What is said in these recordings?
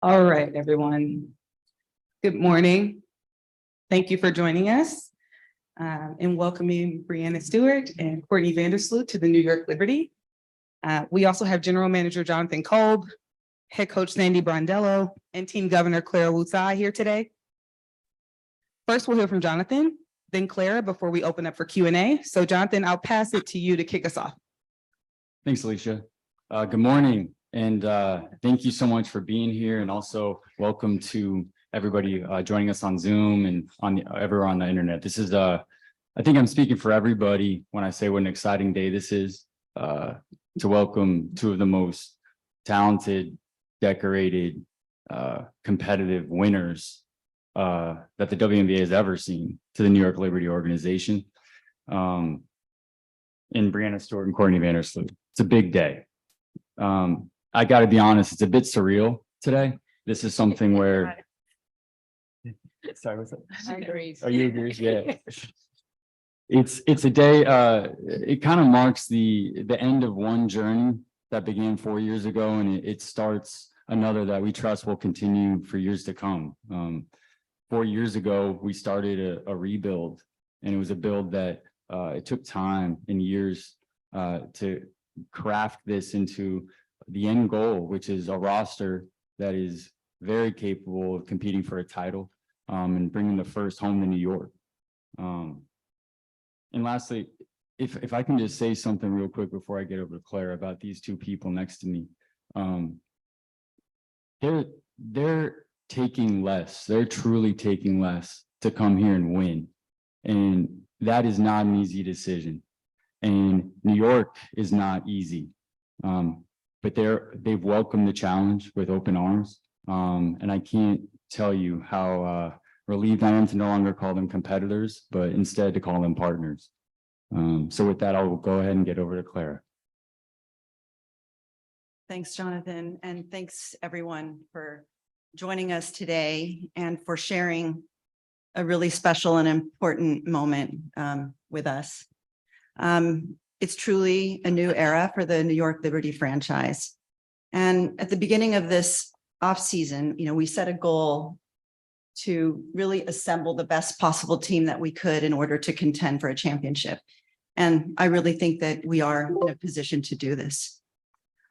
All right, everyone. Good morning. Thank you for joining us and welcoming Breanna Stewart and Courtney Vandersloot to the New York Liberty. We also have General Manager Jonathan Kolb, Head Coach Sandy Brondello, and Team Governor Clara Tsai here today. First, we'll hear from Jonathan, then Clara before we open up for Q&A. So Jonathan, I'll pass it to you to kick us off. Thanks, Alicia. Good morning, and thank you so much for being here, and also welcome to everybody joining us on Zoom and everywhere on the internet. This is, I think I'm speaking for everybody when I say what an exciting day this is to welcome two of the most talented, decorated, competitive winners that the WNBA has ever seen to the New York Liberty organization. In Breanna Stewart and Courtney Vandersloot. It's a big day. I got to be honest, it's a bit surreal today. This is something where, sorry, what's that? I agree. Oh, you agree? Yeah. It's a day, it kind of marks the end of one journey that began 4 years ago, and it starts another that we trust will continue for years to come. 4 years ago, we started a rebuild, and it was a build that it took time and years to craft this into the end goal, which is a roster that is very capable of competing for a title and bringing the first home to New York. And lastly, if I can just say something real quick before I get over to Clara about these two people next to me. They're taking less. They're truly taking less to come here and win. And that is not an easy decision. And New York is not easy. But they've welcomed the challenge with open arms. And I can't tell you how relieved I am to no longer call them competitors, but instead to call them partners. So with that, I'll go ahead and get over to Clara. Thanks, Jonathan, and thanks everyone for joining us today and for sharing a really special and important moment with us. It's truly a new era for the New York Liberty franchise. And at the beginning of this offseason, we set a goal to really assemble the best possible team that we could in order to contend for a championship. And I really think that we are in a position to do this.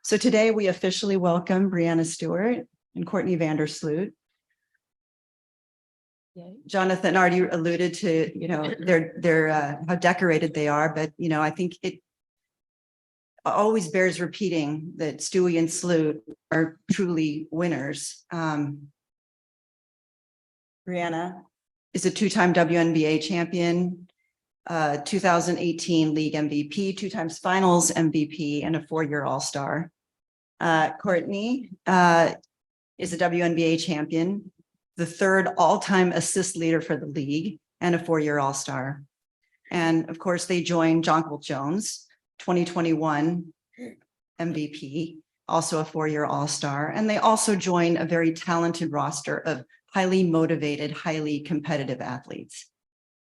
So today we officially welcome Breanna Stewart and Courtney Vandersloot. Jonathan already alluded to, their how decorated they are, but I think it always bears repeating that Stewie and Sloot are truly winners. Breanna is a two-time WNBA champion, 2018 league MVP, 2 times finals MVP, and a 4-year All-Star. Courtney is a WNBA champion, the 3rd all-time assist leader for the league, and a 4-year All-Star. And of course, they joined Jonquil Jones, 2021 MVP, also a 4-year All-Star. And they also join a very talented roster of highly motivated, highly competitive athletes.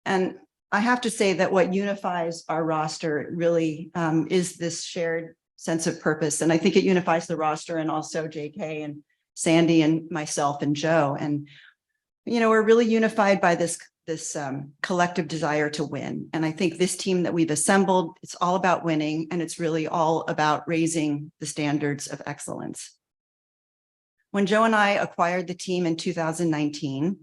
And I have to say that what unifies our roster really is this shared sense of purpose. And I think it unifies the roster and also JK and Sandy and myself and Joe. And, we're really unified by this collective desire to win. And I think this team that we've assembled, it's all about winning, and it's really all about raising the standards of excellence. When Joe and I acquired the team in 2019,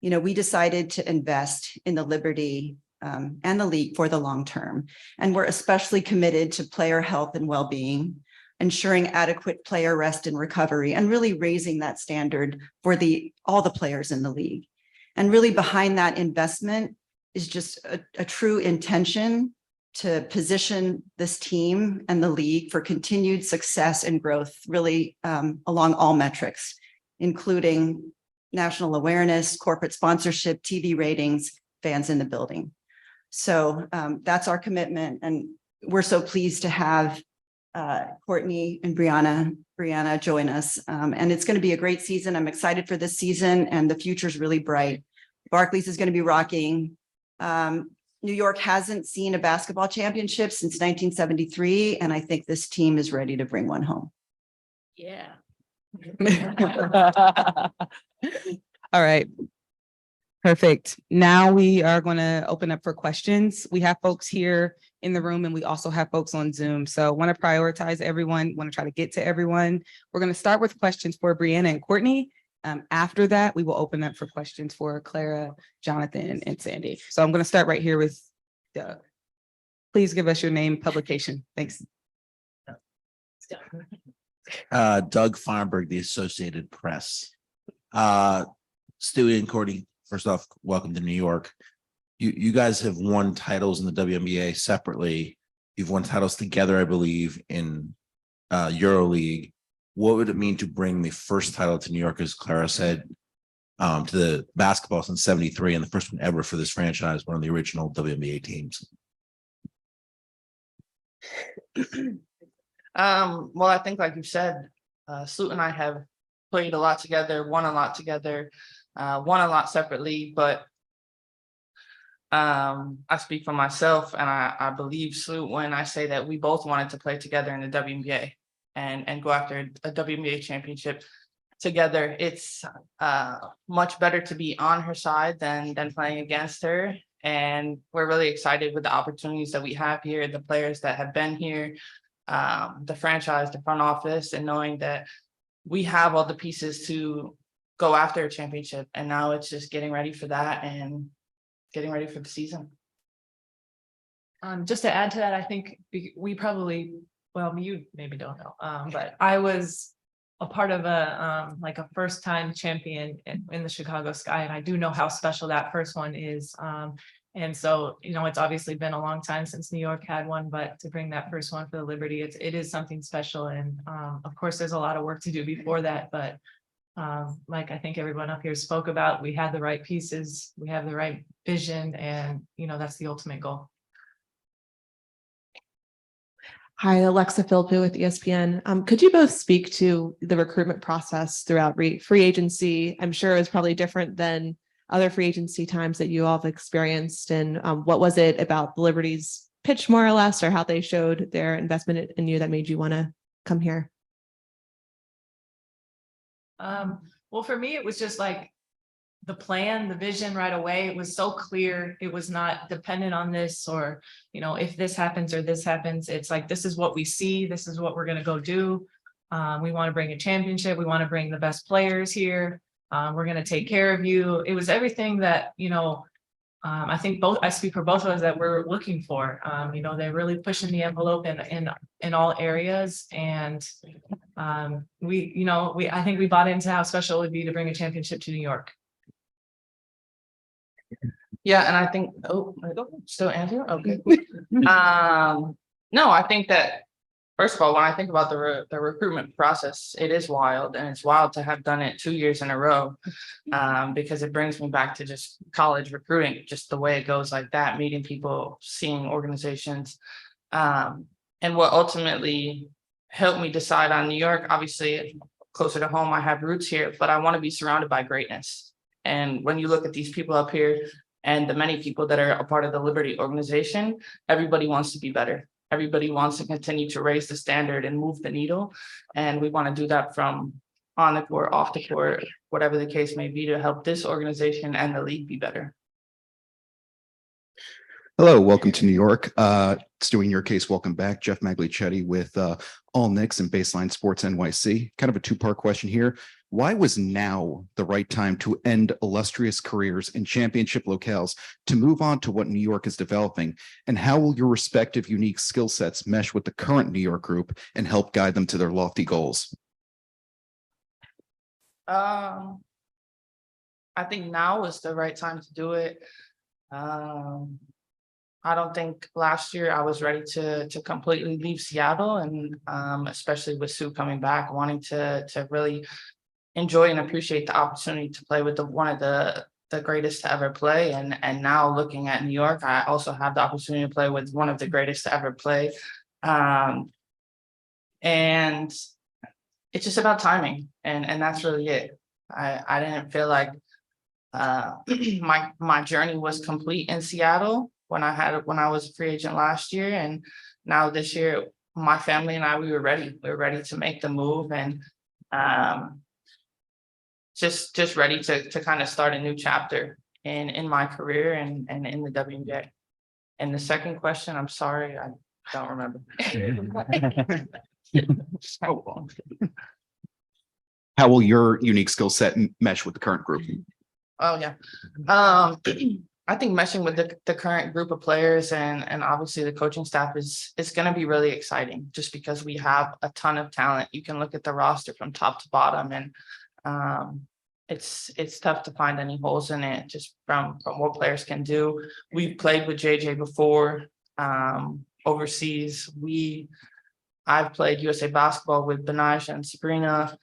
we decided to invest in the Liberty and the league for the long term. And we're especially committed to player health and well-being, ensuring adequate player rest and recovery, and really raising that standard for all the players in the league. And really behind that investment is just a true intention to position this team and the league for continued success and growth, really along all metrics, including national awareness, corporate sponsorship, TV ratings, fans in the building. So that's our commitment. And we're so pleased to have Courtney and Breanna join us. And it's going to be a great season. I'm excited for this season, and the future is really bright. Barclays is going to be rocking. New York hasn't seen a basketball championship since 1973, and I think this team is ready to bring one home. Yeah. All right. Perfect. Now we are going to open up for questions. We have folks here in the room and we also have folks on Zoom. So want to prioritize everyone, want to try to get to everyone. We're going to start with questions for Breanna and Courtney. After that, we will open up for questions for Clara, Jonathan, and Sandy. So I'm going to start right here with Doug. Please give us your name, publication. Thanks. Doug Feinberg, the Associated Press. Stewie and Courtney, first off, welcome to New York. You guys have won titles in the WNBA separately. You've won titles together, I believe, in EuroLeague. What would it mean to bring the first title to New York, as Clara said, to the basketball since '73 and the first one ever for this franchise, one of the original WNBA teams? Well, I think like you said, Sloot and I have played a lot together, won a lot together, won a lot separately, but I speak for myself and I believe Sloot when I say that we both wanted to play together in the WNBA and go after a WNBA championship together. It's much better to be on her side than playing against her. And we're really excited with the opportunities that we have here, the players that have been here, the franchise, the front office, and knowing that we have all the pieces to go after a championship. And now it's just getting ready for that and getting ready for the season. Just to add to that, I think we probably, well, you maybe don't know, but I was a part of a first time champion in the Chicago Sky, and I do know how special that first one is. And so, you know, it's obviously been a long time since New York had one, but to bring that first one for the Liberty, it is something special. And of course, there's a lot of work to do before that, but like I think everyone up here spoke about, we had the right pieces, we have the right vision, and you know, that's the ultimate goal. Hi, Alexa Philpott with ESPN. Could you both speak to the recruitment process throughout free agency? I'm sure it was probably different than other free agency times that you all have experienced. And what was it about the Liberty's pitch, more or less, or how they showed their investment in you that made you want to come here? Well, for me, it was just like the plan, the vision right away. It was so clear. It was not dependent on this or, you know, if this happens or this happens. It's like, this is what we see. This is what we're going to go do. We want to bring a championship. We want to bring the best players here. We're going to take care of you. It was everything that, you know, I think I speak for both of us that we're looking for. You know, they're really pushing the envelope in all areas. And I think we bought into how special it would be to bring a championship to New York. Yeah, and I think, still Andrew? Okay. No, I think that, first of all, when I think about the recruitment process, it is wild, and it's wild to have done it 2 years in a row, because it brings me back to just college recruiting, just the way it goes like that, meeting people, seeing organizations. And what ultimately helped me decide on New York, obviously closer to home, I have roots here, but I want to be surrounded by greatness. And when you look at these people up here and the many people that are a part of the Liberty organization, everybody wants to be better. Everybody wants to continue to raise the standard and move the needle. And we want to do that from on the court, off the court, whatever the case may be, to help this organization and the league be better. Hello, welcome to New York. Stewie, in your case, welcome back. Jeff Maglicetti with All Knicks and Baseline Sports NYC. Kind of a two-part question here. Why was now the right time to end illustrious careers in championship locales to move on to what New York is developing? And how will your respective unique skill sets mesh with the current New York group and help guide them to their lofty goals? I think now is the right time to do it. I don't think last year I was ready to completely leave Seattle, and especially with Sue coming back, wanting to really enjoy and appreciate the opportunity to play with one of the greatest to ever play. And now looking at New York, I also have the opportunity to play with one of the greatest to ever play. And it's just about timing, and that's really it. I didn't feel like my journey was complete in Seattle when I was a free agent last year, and now this year, my family and I, we were ready. We were ready to make the move, and Just ready to kind of start a new chapter in my career and in the WNBA. And the second question, I'm sorry, I don't remember. How will your unique skill set mesh with the current group? Oh, yeah. I think meshing with the current group of players and obviously the coaching staff is going to be really exciting just because we have a ton of talent. You can look at the roster from top to bottom and it's tough to find any holes in it just from what players can do. We've played with JJ before overseas. I've played USA basketball with Benaj and Sabrina.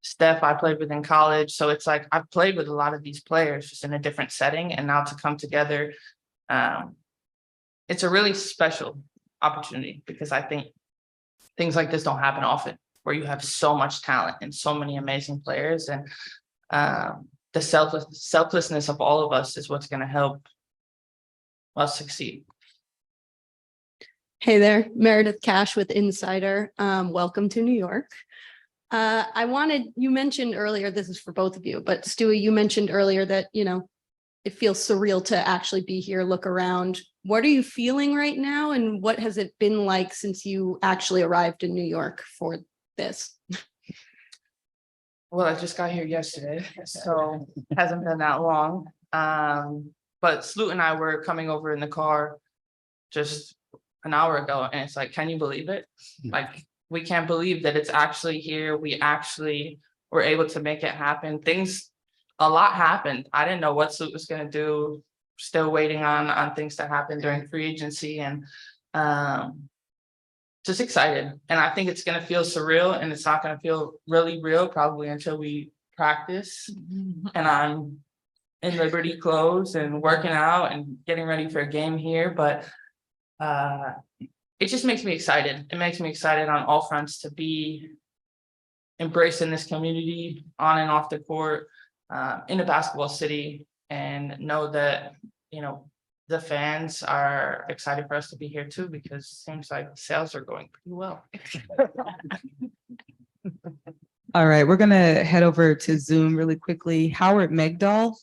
Steph, I played with in college. So it's like I've played with a lot of these players just in a different setting. And now to come together, it's a really special opportunity because I think things like this don't happen often, where you have so much talent and so many amazing players. And the selflessness of all of us is what's going to help us succeed. Hey there, Meredith Cash with Insider. Welcome to New York. You mentioned earlier, this is for both of you, but Stewie, you mentioned earlier that, it feels surreal to actually be here, look around. What are you feeling right now? And what has it been like since you actually arrived in New York for this? Well, I just got here yesterday, so it hasn't been that long. But Sloot and I were coming over in the car just an hour ago, and it's like, can you believe it? Like, we can't believe that it's actually here. We actually were able to make it happen. A lot happened. I didn't know what Sloot was going to do. Still waiting on things to happen during free agency and just excited. And I think it's going to feel surreal and it's not going to feel really real probably until we practice and I'm in Liberty clothes and working out and getting ready for a game here. But it just makes me excited. It makes me excited on all fronts to be embraced in this community on and off the court in a basketball city and know that, the fans are excited for us to be here too, because it seems like sales are going pretty well. All right, we're gonna head over to Zoom really quickly. Howard Megdal.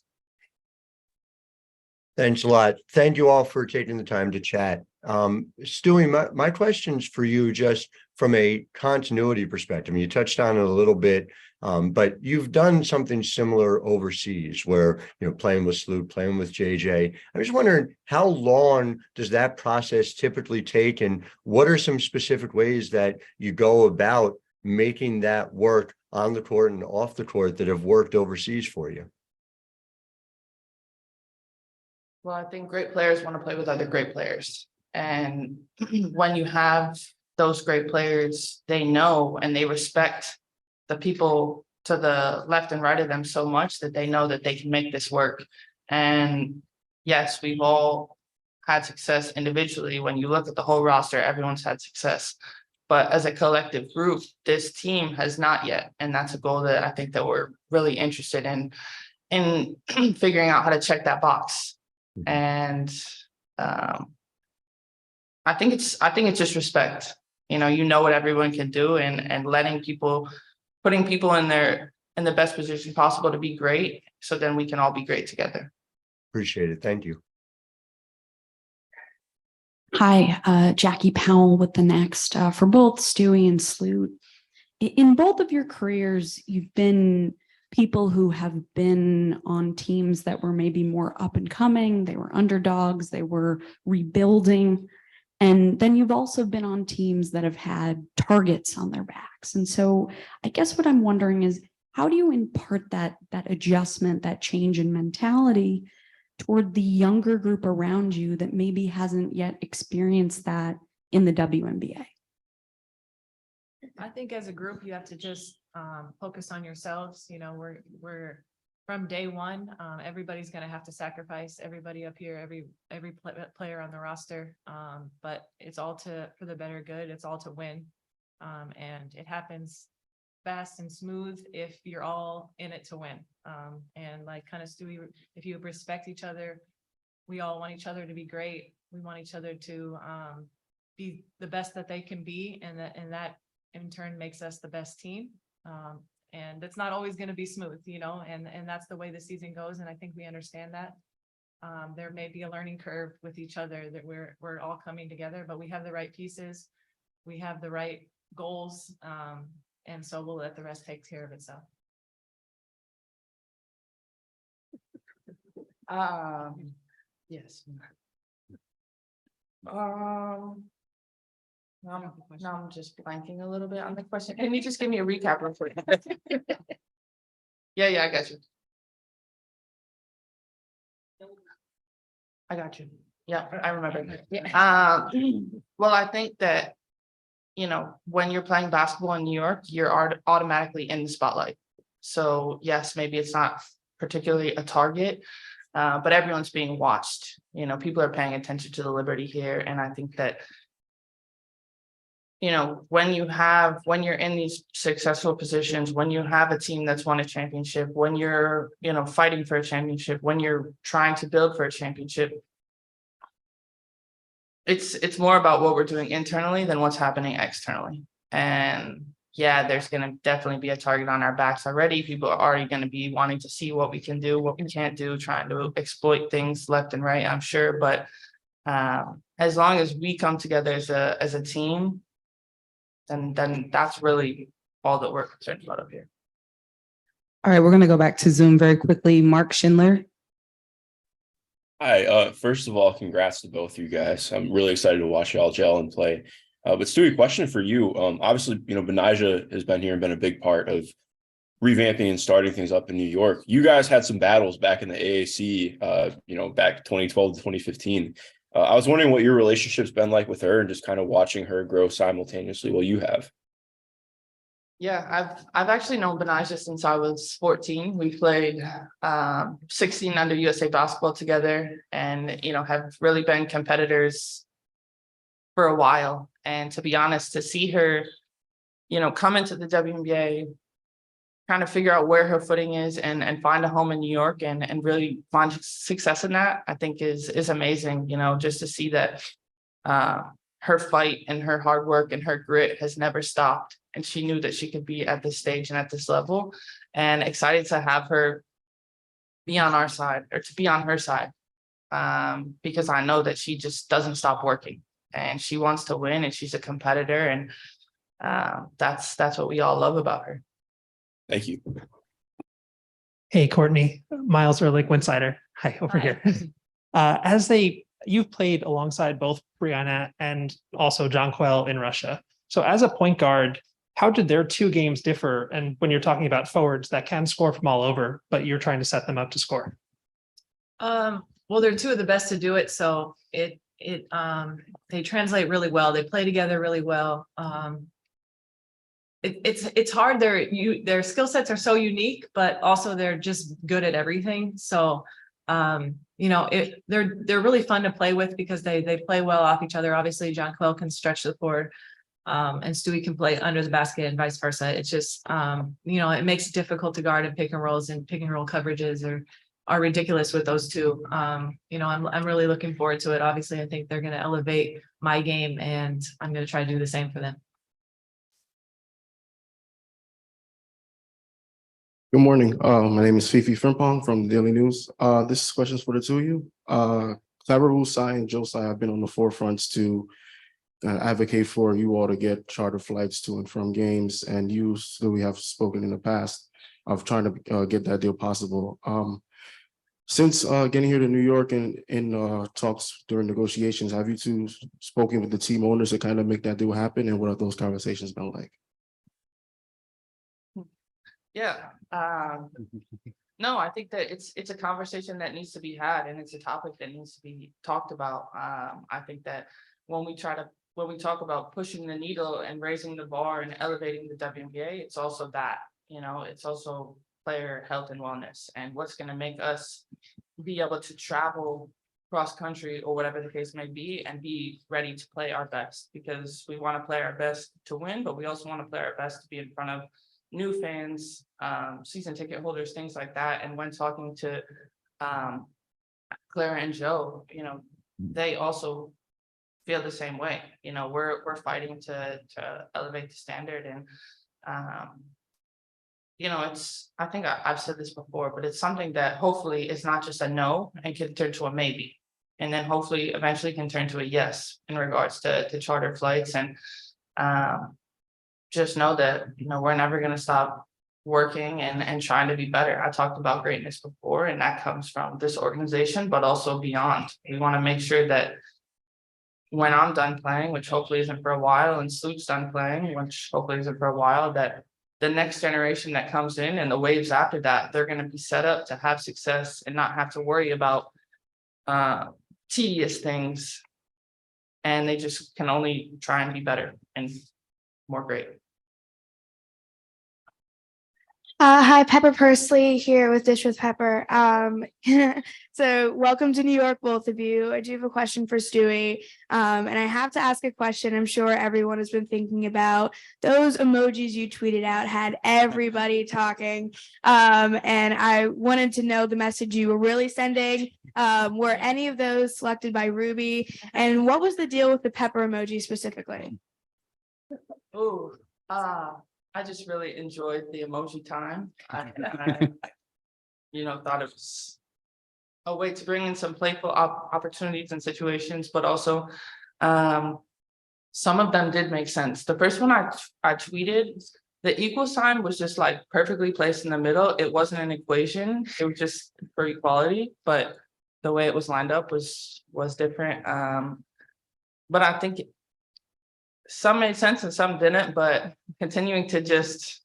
Thanks a lot. Thank you all for taking the time to chat. Stewie, my question's for you just from a continuity perspective. You touched on it a little bit, but you've done something similar overseas where, playing with Sloot, playing with JJ. I'm just wondering, how long does that process typically take? And what are some specific ways that you go about making that work on the court and off the court that have worked overseas for you? Well, I think great players want to play with other great players. And when you have those great players, they know and they respect the people to the left and right of them so much that they know that they can make this work. And yes, we've all had success individually. When you look at the whole roster, everyone's had success. But as a collective group, this team has not yet. And that's a goal that I think that we're really interested in figuring out how to check that box. And I think it's just respect. You know what everyone can do and putting people in the best position possible to be great, so then we can all be great together. Appreciate it. Thank you. Hi, Jackie Powell with The Next. For both Stewie and Sloot, in both of your careers, you've been people who have been on teams that were maybe more up and coming, they were underdogs, they were rebuilding. And then you've also been on teams that have had targets on their backs. And so I guess what I'm wondering is, how do you impart that adjustment, that change in mentality toward the younger group around you that maybe hasn't yet experienced that in the WNBA? I think as a group, you have to just focus on yourselves. We're from day one. Everybody's going to have to sacrifice. Everybody up here, every player on the roster. But it's all for the better good. It's all to win, and it happens fast and smooth if you're all in it to win. And like kind of Stewie, if you respect each other, we all want each other to be great. We want each other to be the best that they can be, and that in turn makes us the best team. And it's not always going to be smooth, you know, and that's the way the season goes. And I think we understand that. There may be a learning curve with each other that we're all coming together, but we have the right pieces. We have the right goals. And so we'll let the rest take care of itself. Yes. Now I'm just blanking a little bit on the question. Can you just give me a recap real quick? Yeah, I got you. I got you. Yeah, I remember. Well, I think that, you know, when you're playing basketball in New York, you're automatically in the spotlight. So yes, maybe it's not particularly a target, but everyone's being watched. You know, people are paying attention to the Liberty here. And I think that, you know, when you're in these successful positions, when you have a team that's won a championship, when you're, you know, fighting for a championship, when you're trying to build for a championship, it's more about what we're doing internally than what's happening externally. And yeah, there's going to definitely be a target on our backs already. People are already going to be wanting to see what we can do, what we can't do, trying to exploit things left and right, I'm sure. But as long as we come together as a team, then that's really all that we're concerned about up here. All right, we're going to go back to Zoom very quickly. Mark Schindler. Hi, first of all, congrats to both you guys. I'm really excited to watch y'all gel and play. But Stewie, question for you. Obviously, you know, Benaja has been here and been a big part of revamping and starting things up in New York. You guys had some battles back in the AAC, you know, back 2012 to 2015. I was wondering what your relationship's been like with her and just kind of watching her grow simultaneously while you have. Yeah, I've actually known Benaja since I was 14. We played 16 under USA basketball together, and you know, have really been competitors for a while. And to be honest, to see her, you know, come into the WNBA, kind of figure out where her footing is and find a home in New York and really find success in that, I think is amazing. You know, just to see that her fight and her hard work and her grit has never stopped. And she knew that she could be at this stage and at this level, and excited to have her be on our side, or to be on her side, because I know that she just doesn't stop working and she wants to win and she's a competitor, and that's what we all love about her. Thank you. Hey, Courtney, Miles Ehrlich, Winsider. Hi, over here. You've played alongside both Breanna and also Jonquel in Russia. So as a point guard, how did their two games differ? And when you're talking about forwards that can score from all over, but you're trying to set them up to score? Well, they're two of the best to do it. So they translate really well. They play together really well. It's hard. Their skill sets are so unique, but also they're just good at everything. So, you know, they're really fun to play with because they play well off each other. Obviously, Jonquel can stretch the court. And Stewie can play under the basket and vice versa. It's just, you know, it makes it difficult to guard in pick and rolls, and pick and roll coverages are ridiculous with those two. You know, I'm really looking forward to it. Obviously, I think they're going to elevate my game, and I'm going to try to do the same for them. Good morning. My name is Fifi Frimpong from the Daily News. This question is for the two of you. Clara, Tsai, and Tsai have been on the forefronts to advocate for you all to get charter flights to and from games, and you still we have spoken in the past of trying to get that deal possible. Since getting here to New York and in talks during negotiations, have you two spoken with the team owners to kind of make that deal happen, and what have those conversations been like? Yeah. No, I think that it's a conversation that needs to be had, and it's a topic that needs to be talked about. I think that when we talk about pushing the needle and raising the bar and elevating the WNBA, it's also that, you know, it's also player health and wellness, and what's going to make us be able to travel cross country or whatever the case may be and be ready to play our best, because we want to play our best to win, but we also want to play our best to be in front of new fans, season ticket holders, things like that. And when talking to Clara and Joe, you know, they also feel the same way. You know, we're fighting to elevate the standard, and you know, I think I've said this before, but it's something that hopefully is not just a no and can turn to a maybe. And then hopefully eventually can turn to a yes in regards to charter flights. And just know that, you know, we're never going to stop working and trying to be better. I talked about greatness before, and that comes from this organization, but also beyond. We want to make sure that when I'm done playing, which hopefully isn't for a while, and Sloot's done playing, which hopefully isn't for a while, that the next generation that comes in and the waves after that, they're going to be set up to have success and not have to worry about tedious things. And they just can only try and be better and more great. Hi, Pepper Pursley here with Dish with Pepper. So welcome to New York, both of you. I do have a question for Stewie. And I have to ask a question I'm sure everyone has been thinking about. Those emojis you tweeted out had everybody talking. And I wanted to know the message you were really sending. Were any of those selected by Ruby? And what was the deal with the pepper emoji specifically? Oh, I just really enjoyed the emoji time. I you know, thought it was a way to bring in some playful opportunities and situations, but also some of them did make sense. The first one I tweeted, the equal sign was just like perfectly placed in the middle. It wasn't an equation. It was just for equality, but the way it was lined up was different. But I think some made sense and some didn't, but continuing to just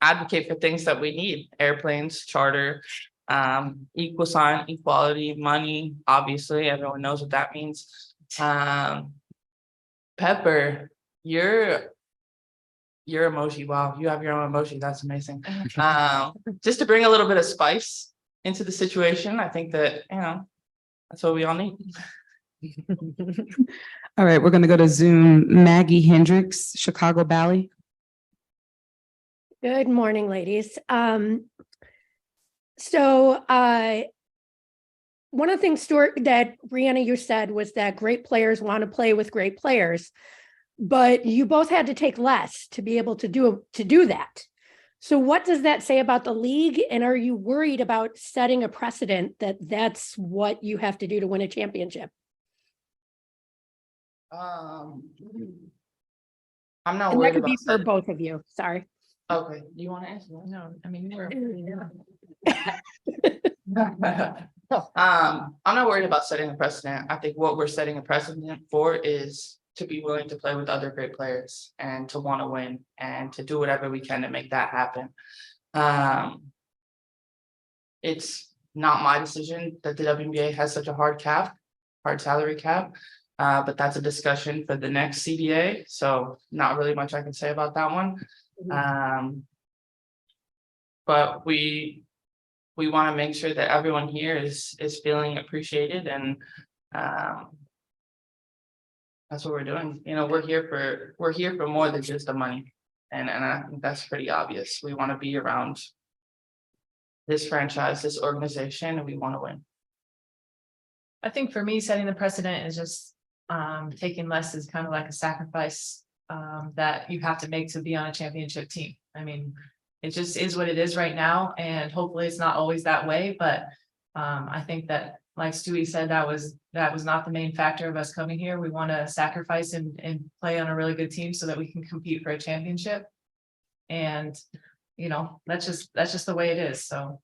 advocate for things that we need: airplanes, charter, equal sign, equality, money. Obviously, everyone knows what that means. Pepper, your emoji. Wow, you have your own emoji. That's amazing. Just to bring a little bit of spice into the situation. I think that, you know, that's what we all need. All right, we're going to go to Zoom. Maggie Hendricks, Chicago Valley. Good morning, ladies. One of the things, Stuart, that Breanna, you said was that great players want to play with great players, but you both had to take less to be able to do that. So what does that say about the league? And are you worried about setting a precedent that that's what you have to do to win a championship? I'm not And worried that could about be for both of you. Sorry. Okay, do you want to answer? No, I mean, we're. I'm not worried about setting a precedent. I think what we're setting a precedent for is to be willing to play with other great players and to want to win and to do whatever we can to make that happen. It's not my decision that the WNBA has such a hard salary cap. But that's a discussion for the next CBA. So not really much I can say about that one. But we want to make sure that everyone here is feeling appreciated, and that's what we're doing. You know, we're here for more than just the money, and I think that's pretty obvious. We want to be around this franchise, this organization, and we want to win. I think for me, setting the precedent is just taking less is kind of like a sacrifice that you have to make to be on a championship team. I mean, it just is what it is right now, and hopefully it's not always that way. But I think that, like Stewie said, that was not the main factor of us coming here. We want to sacrifice and play on a really good team so that we can compete for a championship. And you know, that's just the way it is. So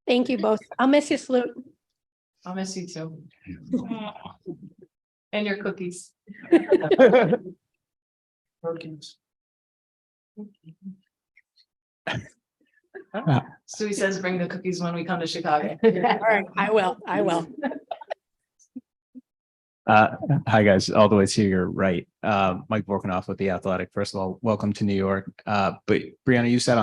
Thank you both. I'll miss you, Sloot. I'll miss you too. And your cookies. Stewie says bring the cookies when we come to Chicago. All right, I will. Hi, guys, all the way to your right. Mike Vorkanoff with The Athletic. First of all, welcome to New York. But Breanna, you said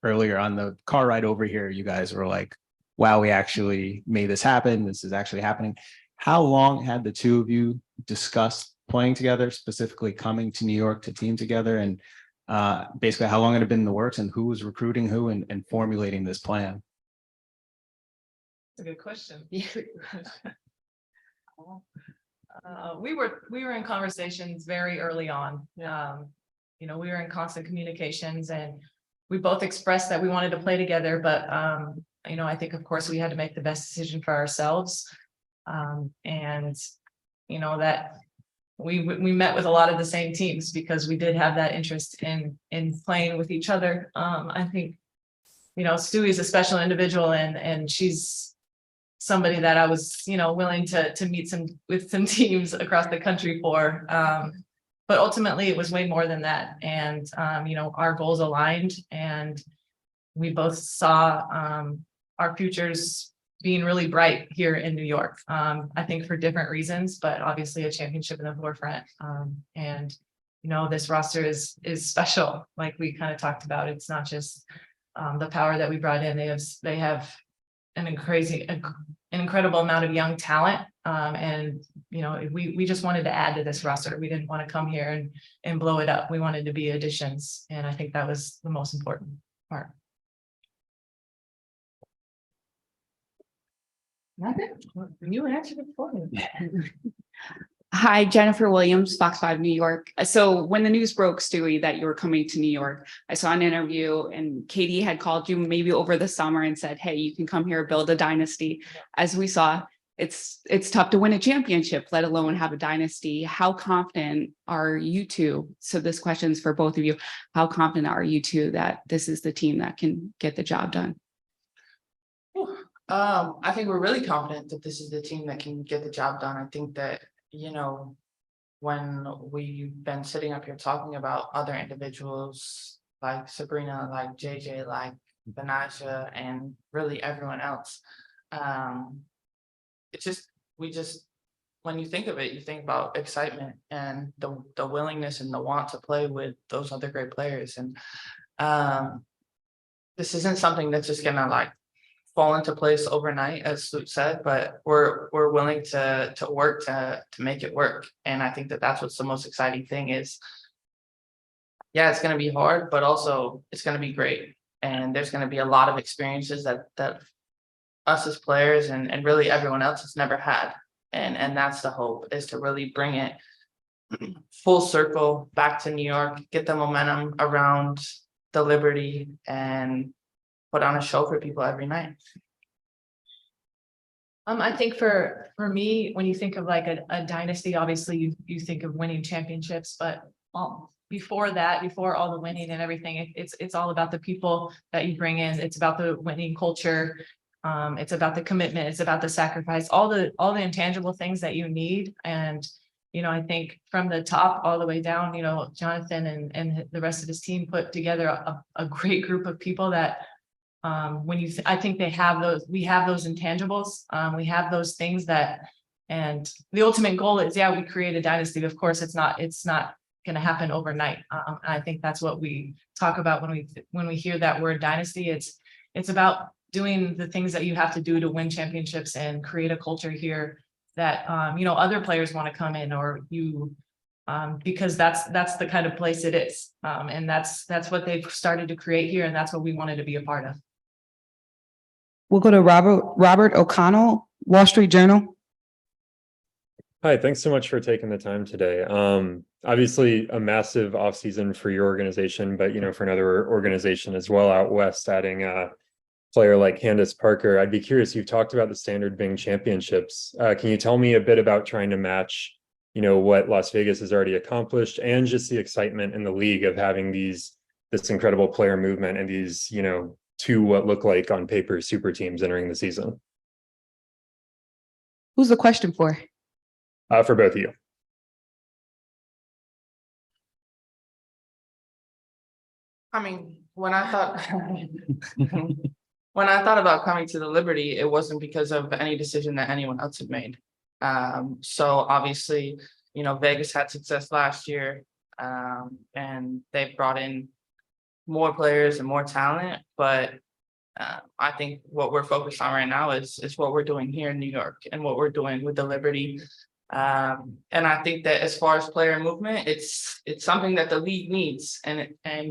earlier on the car ride over here, you guys were like, wow, we actually made this happen. This is actually happening. How long had the two of you discussed playing together, specifically coming to New York to team together? And basically, how long had it been in the works, and who was recruiting who and formulating this plan? That's a good question. We were in conversations very early on. We were in constant communications and we both expressed that we wanted to play together, but I think of course we had to make the best decision for ourselves. And that we met with a lot of the same teams because we did have that interest in playing with each other. I think, Stewie is a special individual and she's somebody that I was, willing to meet with some teams across the country for. But ultimately it was way more than that. And, our goals aligned and we both saw our futures being really bright here in New York. I think for different reasons, but obviously a championship in the forefront. And this roster is special, like we kind of talked about. It's not just the power that we brought in. They have an incredible amount of young talent. And we just wanted to add to this roster. We didn't want to come here and blow it up. We wanted to be additions, and I think that was the most important part. Nothing. You answered it for me. Hi, Jennifer Williams, Fox 5 New York. So when the news broke, Stewie, that you were coming to New York, I saw an interview and Katie had called you maybe over the summer and said, hey, you can come here, build a dynasty. As we saw, it's tough to win a championship, let alone have a dynasty. How confident are you two? So this question is for both of you. How confident are you two that this is the team that can get the job done? I think we're really confident that this is the team that can get the job done. I think that, when we've been sitting up here talking about other individuals like Sabrina, like JJ, like Benaja, and really everyone else, when you think of it, you think about excitement and the willingness and the want to play with those other great players. And this isn't something that's just gonna fall into place overnight, as Luke said, but we're willing to work to make it work. And I think that that's what's the most exciting thing is, yeah, it's going to be hard, but also it's going to be great. And there's going to be a lot of experiences that us as players and really everyone else has never had. And that's the hope, is to really bring it full circle back to New York, get the momentum around the Liberty, and put on a show for people every night. I think for me, when you think of a dynasty, obviously you think of winning championships, but before that, before all the winning and everything, it's all about the people that you bring in. It's about the winning culture. It's about the commitment. It's about the sacrifice, all the intangible things that you need. And I think from the top all the way down, Jonathan and the rest of his team put together a great group of people that I think we have those intangibles. We have those things and the ultimate goal is, we create a dynasty. Of course, it's not going to happen overnight. And I think that's what we talk about when we hear that word dynasty. It's about doing the things that you have to do to win championships and create a culture here that, other players want to come in, or because that's the kind of place it is. And that's what they've started to create here. And that's what we wanted to be a part of. We'll go to Robert O'Connell, Wall Street Journal. Hi, thanks so much for taking the time today. Obviously a massive offseason for your organization, but for another organization as well out west, adding a player like Candace Parker. I'd be curious, you've talked about the Standard Bing Championships. Can you tell me a bit about trying to match, what Las Vegas has already accomplished, and just the excitement in the league of having this incredible player movement and these, two what look like on paper super teams entering the season? Who's the question for? For both of you. I mean, when I thought about coming to the Liberty, it wasn't because of any decision that anyone else had made. So obviously, Vegas had success last year, and they brought in more players and more talent, but I think what we're focused on right now is what we're doing here in New York and what we're doing with the Liberty. And I think that as far as player movement, it's something that the league needs. And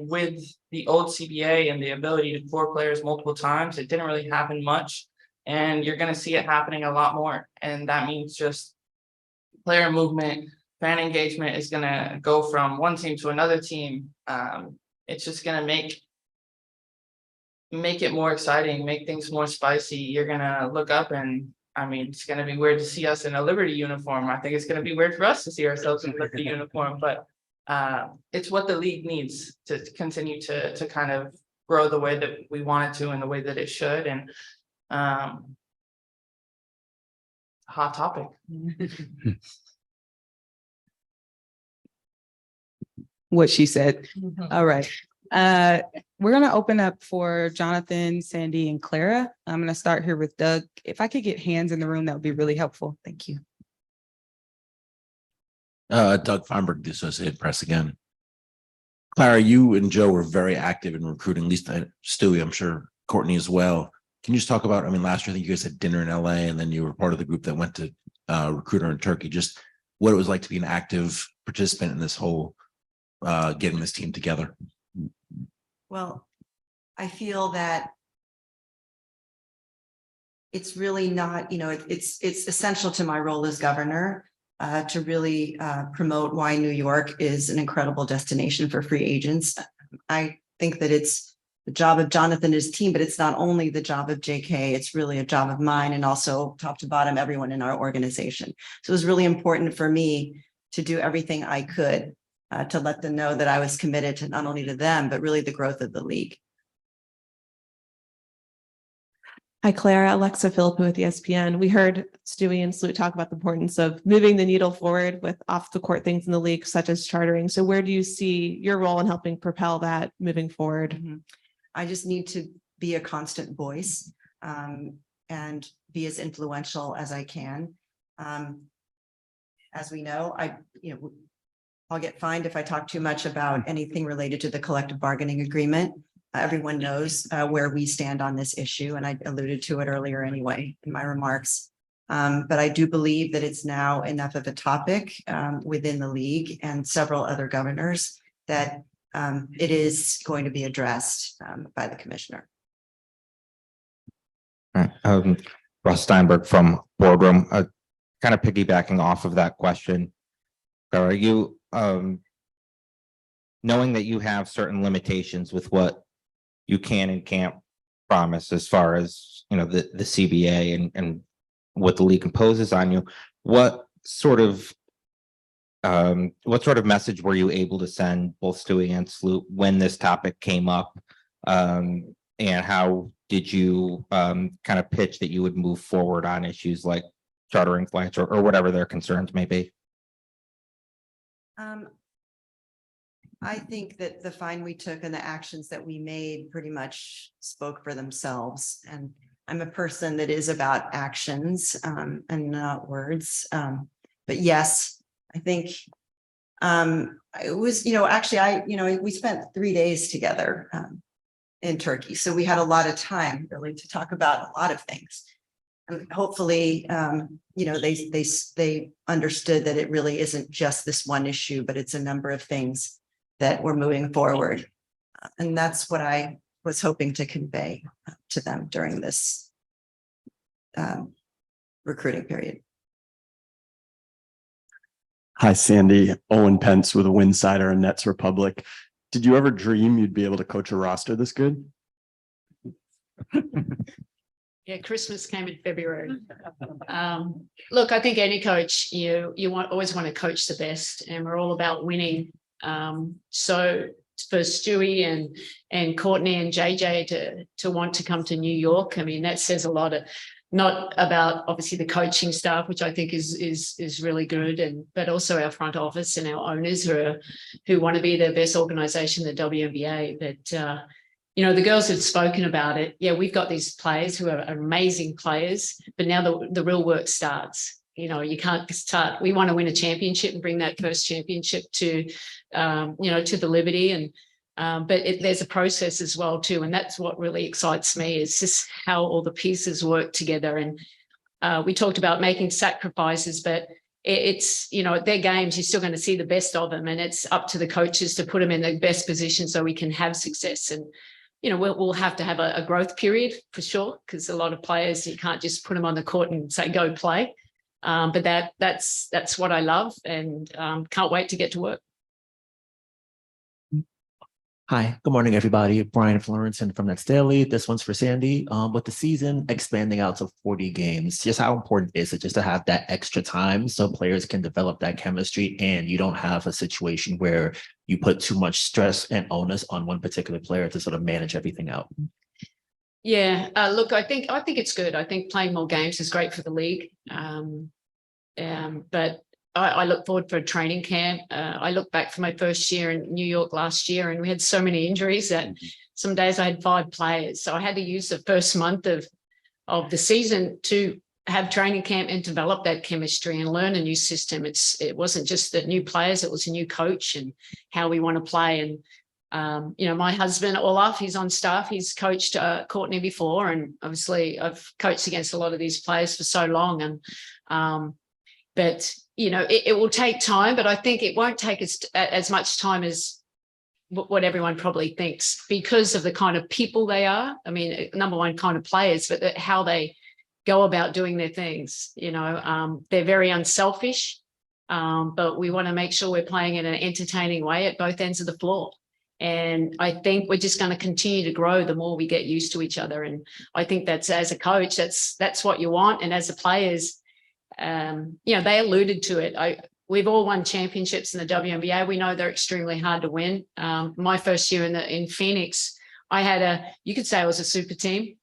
with the old CBA and the ability to core players multiple times, it didn't really happen much. And you're going to see it happening a lot more. And that means just player movement, fan engagement is gonna go from one team to another team. It's just gonna make it more exciting, make things more spicy. You're gonna look up and I mean, it's gonna be weird to see us in a Liberty uniform. I think it's gonna be weird for us to see ourselves in a Liberty uniform, but it's what the league needs to continue to kind of grow the way that we want it to and the way that it should. And hot topic. What she said. All right. We're going to open up for Jonathan, Sandy, and Clara. I'm going to start here with Doug. If I could get hands in the room, that would be really helpful. Thank you. Doug Feinberg, the Associated Press again. Clara, you and Joe were very active in recruiting, at least Stewie, I'm sure Courtney as well. Can you just talk about, I mean, last year, I think you guys had dinner in LA and then you were part of the group that went to recruiter in Turkey, just what it was like to be an active participant in this whole getting this team together. Well, I feel that it's really not, it's essential to my role as governor to really promote why New York is an incredible destination for free agents. I think that it's the job of Jonathan and his team, but it's not only the job of JK, it's really a job of mine and also top to bottom, everyone in our organization. So it was really important for me to do everything I could to let them know that I was committed to not only to them, but really the growth of the league. Hi, Clara. Alexa Philippou with ESPN. We heard Stewie and Sloot talk about the importance of moving the needle forward with off the court things in the league, such as chartering. So where do you see your role in helping propel that moving forward? I just need to be a constant voice and be as influential as I can. As we know, I'll get fined if I talk too much about anything related to the collective bargaining agreement. Everyone knows where we stand on this issue, and I alluded to it earlier anyway in my remarks. But I do believe that it's now enough of a topic within the league and several other governors that it is going to be addressed by the commissioner. Russ Steinberg from Boardroom, kind of piggybacking off of that question. Are you knowing that you have certain limitations with what you can and can't promise as far as the CBA and what the league imposes on you, what sort of message were you able to send both Stewie and Sloot when this topic came up, and how did you kind of pitch that you would move forward on issues like chartering flights or whatever their concerns may be? I think that the fine we took and the actions that we made pretty much spoke for themselves. And I'm a person that is about actions and not words. But yes, I think it was, actually, we spent 3 days together in Turkey. So we had a lot of time really to talk about a lot of things. And hopefully, they understood that it really isn't just this one issue, but it's a number of things that we're moving forward. And that's what I was hoping to convey to them during this recruiting period. Hi, Sandy. Owen Pence with a Winsider and Nets Republic. Did you ever dream you'd be able to coach a roster this good? Yeah, Christmas came in February. Look, I think any coach, you always want to coach the best, and we're all about winning. So for Stewie and Courtney and JJ to want to come to New York, I mean, that says a lot of, not about obviously the coaching staff, which I think is really good, but also our front office and our owners who want to be the best organization, the WNBA. But the girls have spoken about it. Yeah, we've got these players who are amazing players, but now the real work starts. You can't start. We want to win a championship and bring that first championship to the Liberty. And but there's a process as well too, and that's what really excites me, is just how all the pieces work together. And we talked about making sacrifices, but it's their games, you're still going to see the best of them, and it's up to the coaches to put them in the best position so we can have success. And we'll have to have a growth period for sure, because a lot of players, you can't just put them on the court and say go play. But that's what I love, and can't wait to get to work. Hi, good morning, everybody. Brian Florenson from Nets Daily. This one's for Sandy. With the season expanding out to 40 games, just how important is it just to have that extra time so players can develop that chemistry and you don't have a situation where you put too much stress and onus on one particular player to sort of manage everything out? Yeah, look, I think it's good. I think playing more games is great for the league. But I look forward for a training camp. I look back for my first year in New York last year, and we had so many injuries that some days I had 5 players. So I had to use the first month of the season to have training camp and develop that chemistry and learn a new system. It wasn't just the new players, it was a new coach and how we want to play. And my husband, Olaf, he's on staff. He's coached Courtney before. And obviously I've coached against a lot of these players for so long. And, but, it will take time, but I think it won't take as much time as what everyone probably thinks because of the kind of people they are. I mean, number one, kind of players, but how they go about doing their things. They're very unselfish, but we want to make sure we're playing in an entertaining way at both ends of the floor. And I think we're just going to continue to grow the more we get used to each other. And I think that's, as a coach, that's what you want. And as the players, they alluded to it. We've all won championships in the WNBA. We know they're extremely hard to win. My first year in Phoenix, I had you could say it was a super team,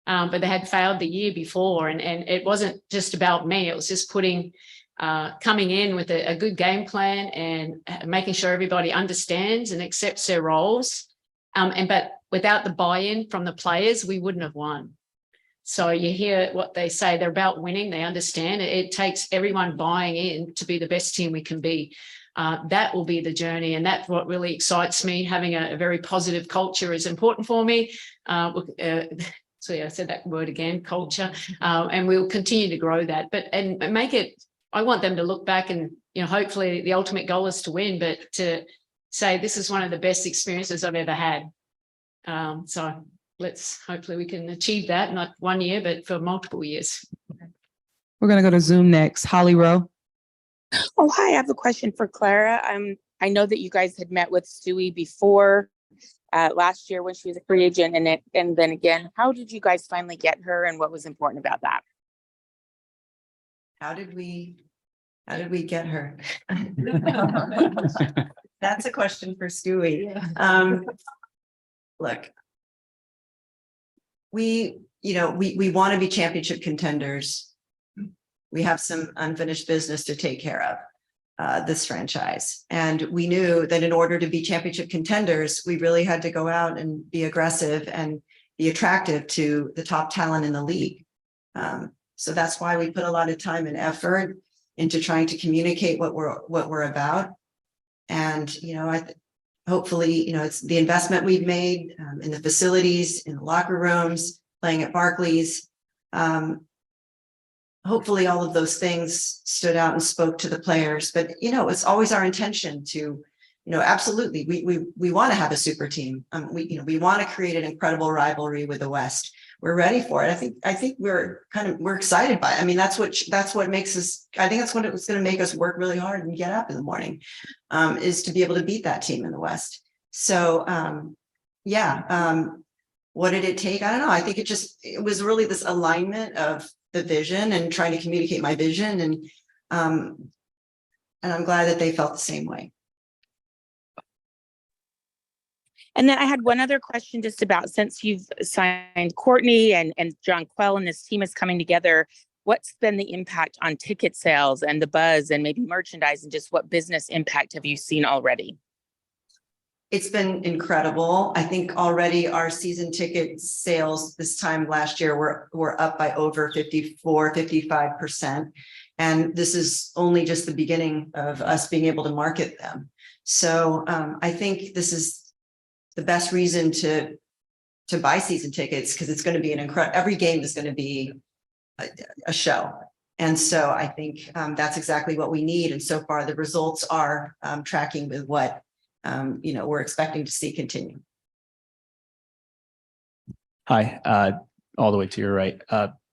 but they had failed the year before. And it wasn't just about me. It was just coming in with a good game plan and making sure everybody understands and accepts their roles. But without the buy-in from the players, we wouldn't have won. So you hear what they say, they're about winning. They understand it takes everyone buying in to be the best team we can be. That will be the journey. And that's what really excites me. Having a very positive culture is important for me. So yeah, I said that word again, culture. And we'll continue to grow that, and make it, I want them to look back and, hopefully the ultimate goal is to win, but to say, this is one of the best experiences I've ever had. So hopefully we can achieve that, not 1 year, but for multiple years. We're going to go to Zoom next. Holly Rowe. Oh, hi, I have a question for Clara. I know that you guys had met with Stewie before last year when she was a free agent, and then again. How did you guys finally get her, and what was important about that? How did we get her? That's a question for Stewie. Look, we want to be championship contenders. We have some unfinished business to take care of, this franchise. And we knew that in order to be championship contenders, we really had to go out and be aggressive and be attractive to the top talent in the league. So that's why we put a lot of time and effort into trying to communicate what we're about. And, hopefully, it's the investment we've made in the facilities, in the locker rooms, playing at Barclays. Hopefully all of those things stood out and spoke to the players, but, it's always our intention to, absolutely, we want to have a super team. We want to create an incredible rivalry with the West. We're ready for it. I think we're excited by it. I mean, that's what makes us, I think that's what it's going to make us work really hard and get up in the morning, is to be able to beat that team in the West. So, what did it take? I don't know. I think it was really this alignment of the vision and trying to communicate my vision. And I'm glad that they felt the same way. And then I had one other question just about, since you've signed Courtney and Jonquel and this team is coming together, what's been the impact on ticket sales and the buzz and maybe merchandise, and just what business impact have you seen already? It's been incredible. I think already our season ticket sales this time last year were up by over 55%. And this is only just the beginning of us being able to market them. So I think this is the best reason to buy season tickets, because it's going to be every game is going to be a show. And so I think that's exactly what we need. And so far the results are tracking with what we're expecting to see continue. Hi, all the way to your right.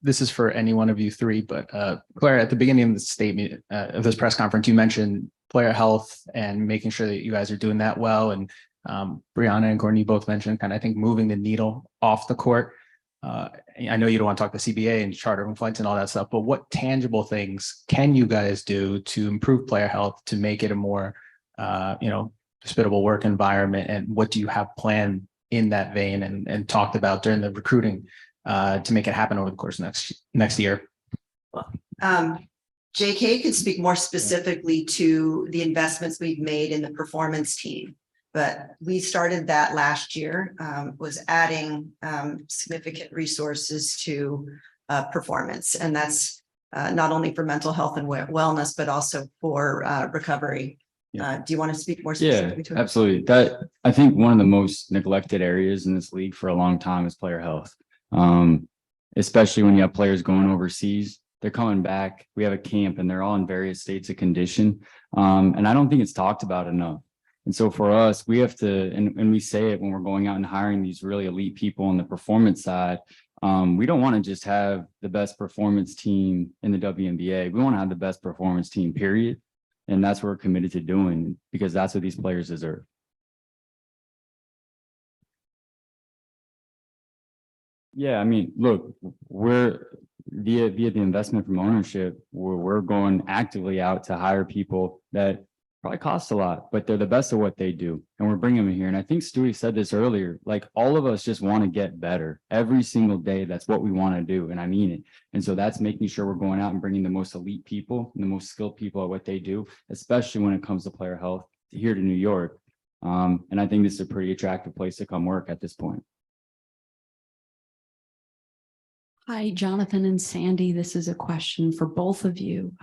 this is for any one of you three, but Clara, at the beginning of the statement of this press conference, you mentioned player health and making sure that you guys are doing that well. And Breanna and Courtney both mentioned kind of, I think, moving the needle off the court. I know you don't want to talk the CBA and charter and flights and all that stuff, but what tangible things can you guys do to improve player health, to make it a more, hospitable work environment? And what do you have planned in that vein and talked about during the recruiting to make it happen over the course of next year? JK could speak more specifically to the investments we've made in the performance team. But we started that last year, was adding significant resources to performance. And that's not only for mental health and wellness, but also for recovery. Do you want to speak more specifically to it? Absolutely. That, I think, one of the most neglected areas in this league for a long time is player health. Especially when you have players going overseas, they're coming back. We have a camp and they're all in various states of condition. And I don't think it's talked about enough. And so for us, we have to, and we say it when we're going out and hiring these really elite people on the performance side, we don't want to just have the best performance team in the WNBA. We want to have the best performance team, period. And that's what we're committed to doing, because that's what these players deserve. Yeah, I mean, look, we're via the investment from ownership, we're going actively out to hire people that probably cost a lot, but they're the best at what they do. And we're bringing them here. And I think Stewie said this earlier, like, all of us just want to get better every single day. That's what we want to do. And I mean it. And so that's making sure we're going out and bringing the most elite people and the most skilled people at what they do, especially when it comes to player health, here to New York. And I think this is a pretty attractive place to come work at this point. Hi, Jonathan and Sandy. This is a question for both of you.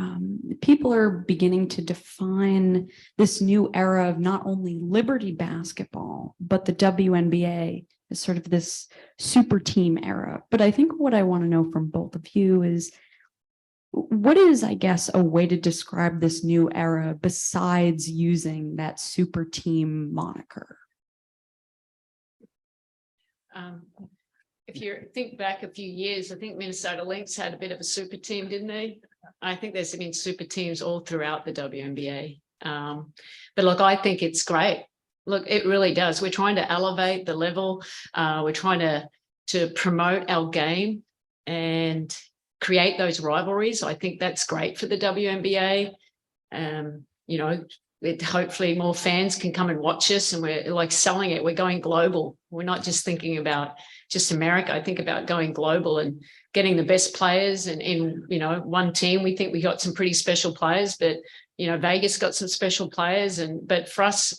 People are beginning to define this new era of not only Liberty basketball, but the WNBA as sort of this super team era. But I think what I want to know from both of you is, what is, I guess, a way to describe this new era besides using that super team moniker? If you think back a few years, I think Minnesota Lynx had a bit of a super team, didn't they? I think there's been super teams all throughout the WNBA. But look, I think it's great. Look, it really does. We're trying to elevate the level. We're trying to promote our game and create those rivalries. I think that's great for the WNBA. Hopefully more fans can come and watch us, and we're like selling it. We're going global. We're not just thinking about just America. I think about going global and getting the best players. And in one team, we think we got some pretty special players, but Vegas got some special players. But for us,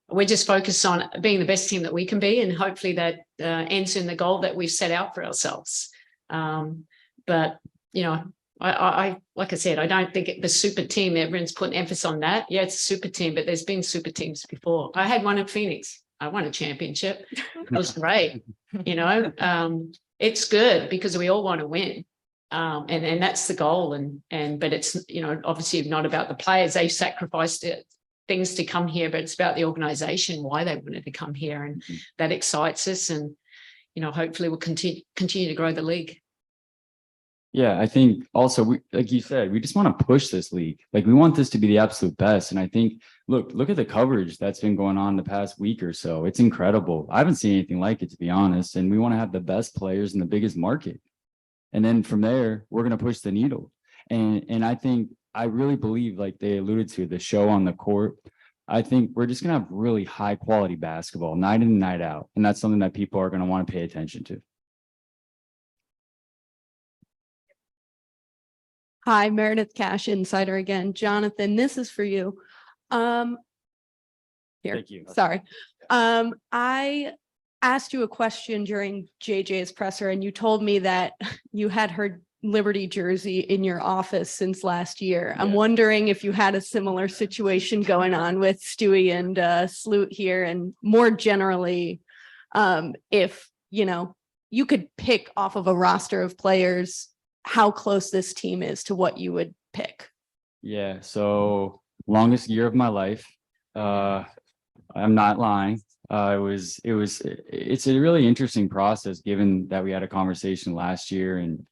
we're just focused on being the best team that we can be, and hopefully that ends in the goal that we've set out for ourselves. But I like I said, I don't think the super team, everyone's putting emphasis on that. Yeah, it's a super team, but there's been super teams before. I had one in Phoenix. I won a championship. It was great. It's good because we all want to win. And that's the goal. But it's, obviously not about the players. They sacrificed things to come here, but it's about the organization, why they wanted to come here. And that excites us. And, hopefully we'll continue to grow the league. Yeah, I think also, like you said, we just want to push this league. Like, we want this to be the absolute best. And I think, look at the coverage that's been going on the past week or so. It's incredible. I haven't seen anything like it, to be honest. And we want to have the best players in the biggest market. And then from there, we're going to push the needle. And I think, I really believe, like they alluded to, the show on the court, I think we're just going to have really high quality basketball night in and night out. And that's something that people are going to want to pay attention to. Hi, Meredith Cash, Insider again. Jonathan, this is for you. Here. Thank you. Sorry. I asked you a question during JJ's presser, and you told me that you had her Liberty jersey in your office since last year. I'm wondering if you had a similar situation going on with Stewie and Sloot here, and more generally, if you could pick off of a roster of players how close this team is to what you would pick. Yeah, so longest year of my life. I'm not lying. It's a really interesting process, given that we had a conversation last year, and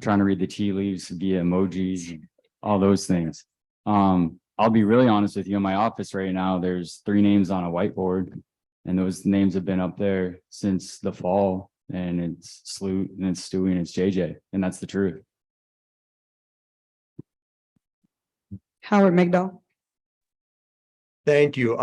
trying to read the tea leaves via emojis, all those things. I'll be really honest with you. In my office right now, there's 3 names on a whiteboard, and those names have been up there since the fall. And it's Sloot, and it's Stewie, and it's JJ, and that's the truth. Howard Migdal. Thank you.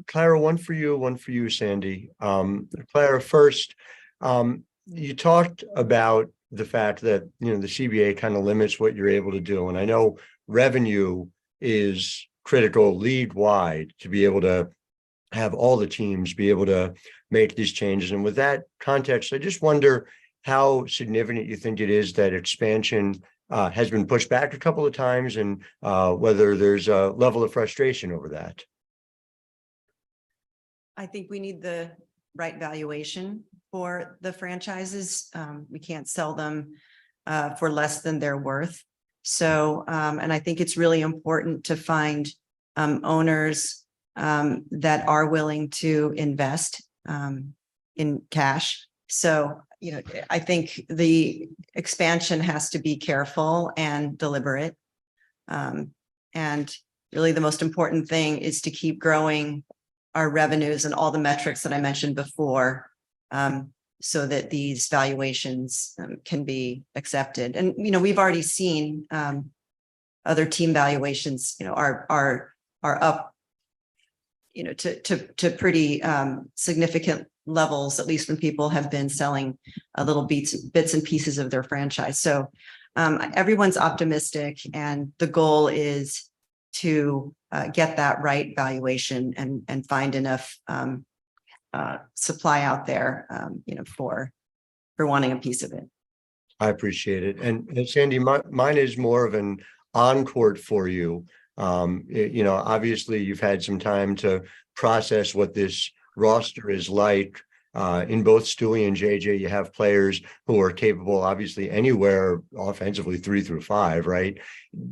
Clara, one for you, Sandy. Clara, first, you talked about the fact that, the CBA kind of limits what you're able to do. And I know revenue is critical league-wide to be able to have all the teams be able to make these changes. And with that context, I just wonder how significant you think it is that expansion has been pushed back a couple of times, and whether there's a level of frustration over that. I think we need the right valuation for the franchises. We can't sell them for less than they're worth. So, and I think it's really important to find owners that are willing to invest in cash. So, I think the expansion has to be careful and deliberate. And really the most important thing is to keep growing our revenues and all the metrics that I mentioned before, so that these valuations can be accepted. And, we've already seen other team valuations, are up, to pretty significant levels, at least when people have been selling little bits and pieces of their franchise. So everyone's optimistic, and the goal is to get that right valuation and find enough supply out there, for wanting a piece of it. I appreciate it. And Sandy, mine is more of an on-court for you. Obviously you've had some time to process what this roster is like. In both Stewie and JJ, you have players who are capable, obviously, anywhere offensively 3 through 5, right?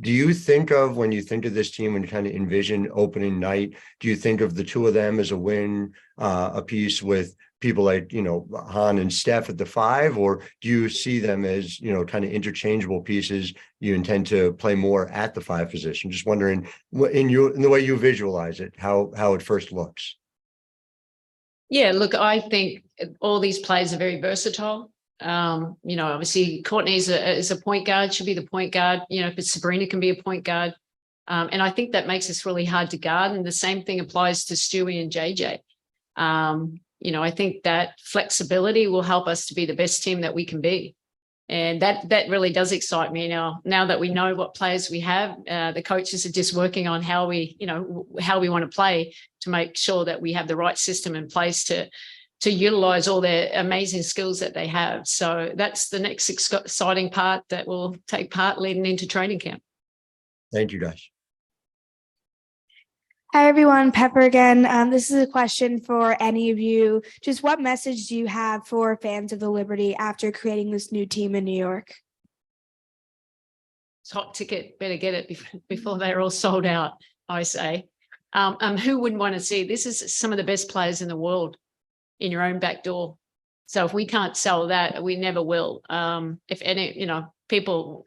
Do you think of, when you think of this team, when you kind of envision opening night, do you think of the 2 of them as a win a piece with people like, Han and Steph at the 5, or do you see them as, kind of interchangeable pieces? You intend to play more at the 5 position? Just wondering, in the way you visualize it, how it first looks. Yeah, look, I think all these players are very versatile. Obviously Courtney is a point guard, should be the point guard. If it's Breanna can be a point guard. And I think that makes us really hard to guard. And the same thing applies to Stewie and JJ. I think that flexibility will help us to be the best team that we can be. And that really does excite me now that we know what players we have. The coaches are just working on how we want to play to make sure that we have the right system in place to utilize all their amazing skills that they have. So that's the next exciting part that will take part leading into training camp. Thank you, guys. Hi, everyone. Pepper again. This is a question for any of you. Just what message do you have for fans of the Liberty after creating this new team in New York? It's hot ticket. Better get it before they're all sold out, I say. Who wouldn't want to see? This is some of the best players in the world in your own back door. So if we can't sell that, we never will. If any, people,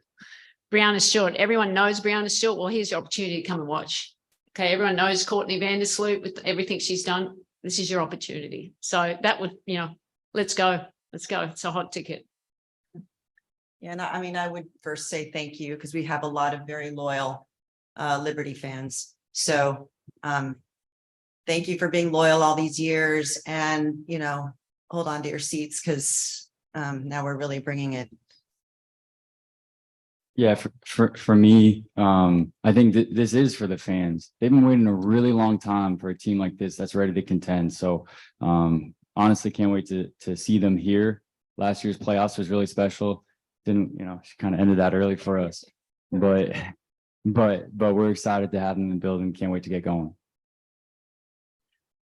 Breanna Stewart, everyone knows Breanna Stewart. Well, here's your opportunity to come and watch. Okay, everyone knows Courtney Vandersloot with everything she's done. This is your opportunity. So that would, let's go. Let's go. It's a hot ticket. Yeah, and I would first say thank you, because we have a lot of very loyal Liberty fans. So thank you for being loyal all these years, and, hold on to your seats, because now we're really bringing it. Yeah, for me, I think that this is for the fans. They've been waiting a really long time for a team like this that's ready to contend. So honestly, can't wait to see them here. Last year's playoffs was really special. Didn't, she kind of ended that early for us, but we're excited to have them in the building. Can't wait to get going.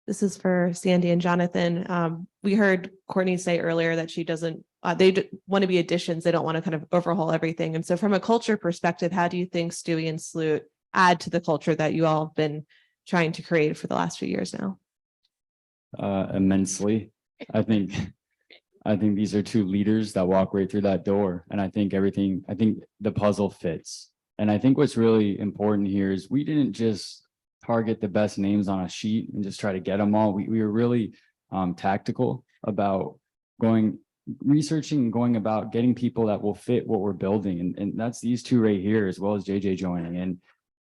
This is for Sandy and Jonathan. We heard Courtney say earlier that she doesn't, they want to be additions. They don't want to kind of overhaul everything. And so from a culture perspective, how do you think Stewie and Sloot add to the culture that you all have been trying to create for the last few years now? Immensely. I think I think these are two leaders that walk right through that door. And I think the puzzle fits. And I think what's really important here is we didn't just target the best names on a sheet and just try to get them all. We were really tactical about researching and going about getting people that will fit what we're building. And that's these two right here, as well as JJ joining.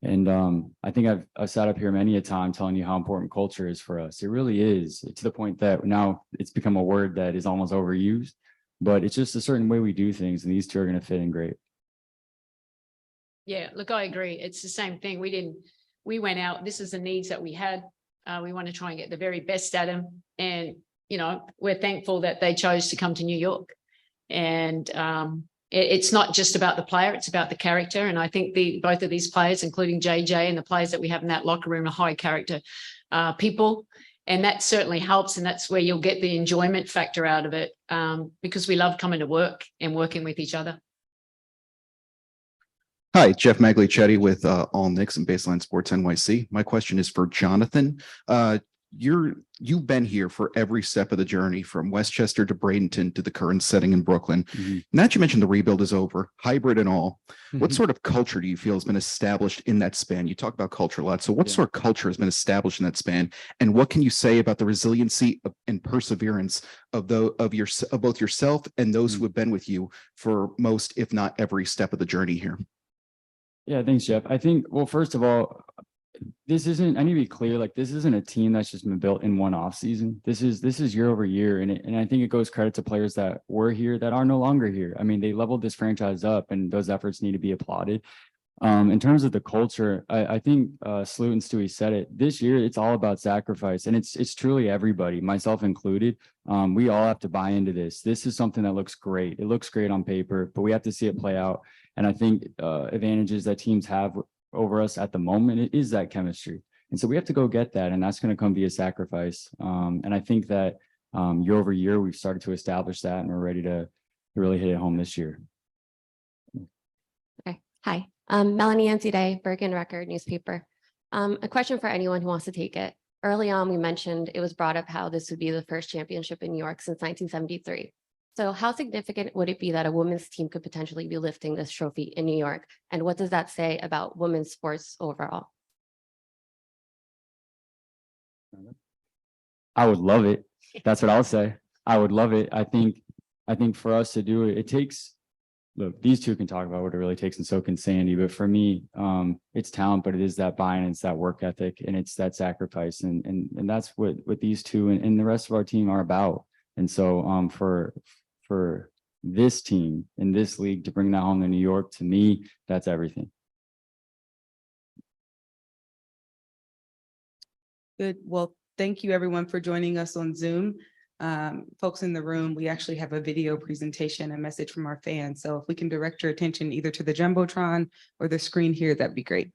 And I think I've sat up here many a time telling you how important culture is for us. It really is, to the point that now it's become a word that is almost overused, but it's just a certain way we do things, and these two are going to fit in great. Yeah, look, I agree. It's the same thing. We went out, this is the needs that we had. We want to try and get the very best at them. And, you know, we're thankful that they chose to come to New York. And it's not just about the player, it's about the character. And I think both of these players, including JJ and the players that we have in that locker room, are high character people. And that certainly helps. And that's where you'll get the enjoyment factor out of it, because we love coming to work and working with each other. Hi, Jeff Maglicetti with All Knicks and Baseline Sports NYC. My question is for Jonathan. You've been here for every step of the journey, from Westchester to Bradenton to the current setting in Brooklyn. Now that you mentioned the rebuild is over, hybrid and all, what sort of culture do you feel has been established in that span? You talk about culture a lot. So what sort of culture has been established in that span? And what can you say about the resiliency and perseverance of both yourself and those who have been with you for most, if not every step of the journey here? Yeah, thanks, Jeff. I think, well, first of all, I need to be clear, like, this isn't a team that's just been built in one off season. This is year over year. And I think it goes credit to players that were here that are no longer here. I mean, they leveled this franchise up, and those efforts need to be applauded. In terms of the culture, I think Sloot and Stewie said it. This year, it's all about sacrifice, and it's truly everybody, myself included. We all have to buy into this. This is something that looks great. It looks great on paper, but we have to see it play out. And I think advantages that teams have over us at the moment, it is that chemistry. And so we have to go get that, and that's going to come via sacrifice. And I think that year over year, we've started to establish that, and we're ready to really hit it home this year. Okay. Hi, Melanie Anzide, Bergen Record newspaper. A question for anyone who wants to take it. Early on, we mentioned it was brought up how this would be the first championship in New York since 1973. So how significant would it be that a women's team could potentially be lifting this trophy in New York? And what does that say about women's sports overall? I would love it. That's what I'll say. I would love it. I think for us to do it, it takes, look, these two can talk about what it really takes, and so can Sandy. But for me, it's talent, but it is that buy-in, it's that work ethic, and it's that sacrifice. And that's what these two and the rest of our team are about. And so for this team in this league to bring that home to New York, to me, that's everything. Good. Well, thank you everyone for joining us on Zoom. Folks in the room, we actually have a video presentation, a message from our fans. So if we can direct your attention either to the Jumbotron or the screen here, that'd be great.